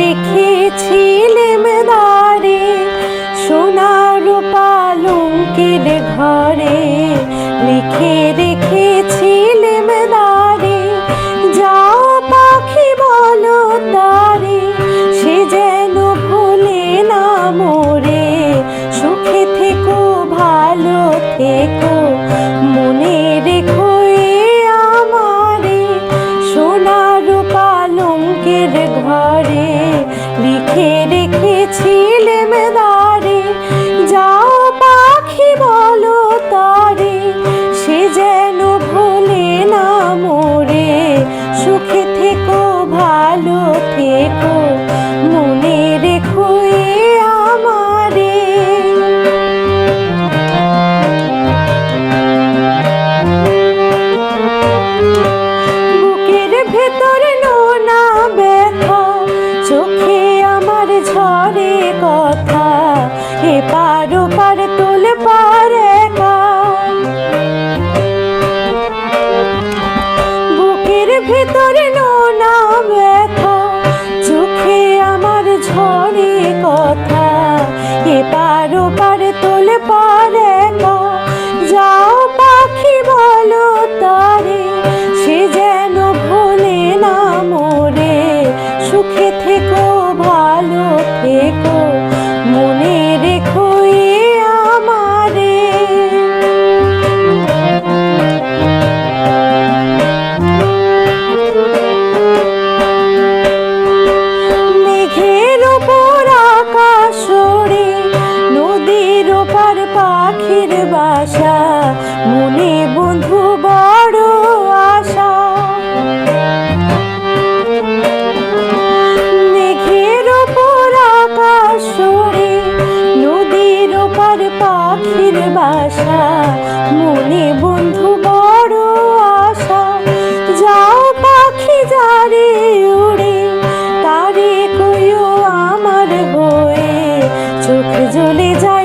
রেখেছিলেম দ্বারে সোনার পালঙ্কের ঘরে, লিখে রেখেছিলেম দ্বারে যাও পাখি বলো তারে, সে যেন ভুলে না মোরে। সুখে থেকো ভালো থেকো মনে রেখো এ আমারে, সোনার পালঙ্কের ঘরে লিখে রেখেছিলেম দ্বারে যাও পাখি বলো তারে, সে যেন ভোলে না মোরে। সুখে থেকো ভালো থেকো মনে রেখো এ আমারে। বুকের ভেতর নোনা ব্যথা, চোখে আমার ঝরে কথা, এপার ওপার তোলপাড় একা। বুকের ভেতর নোনা ব্যথা, চোখে আমার ঝরে কথা, এপার ওপার তোলপাড় একা। যাও পাখি বলো তারে, সে যেন ভোলে না মোরে। সুখে থেকো ভালো থেকো মনে রেখো এ আমারে। মেঘের ওপর আকাশ ওড়ে, নদীর ওপার পাখির বাসা, মনে বন্ধু বড় আশা। মেঘের ওপর আকাশ ওড়ে, নদীর ওপার পাখির বাসা, মনে বন্ধু বড় আশা। যাও পাখি যারে উড়ে তারে কইও আমার হয়ে, চোখ জ্বলে যা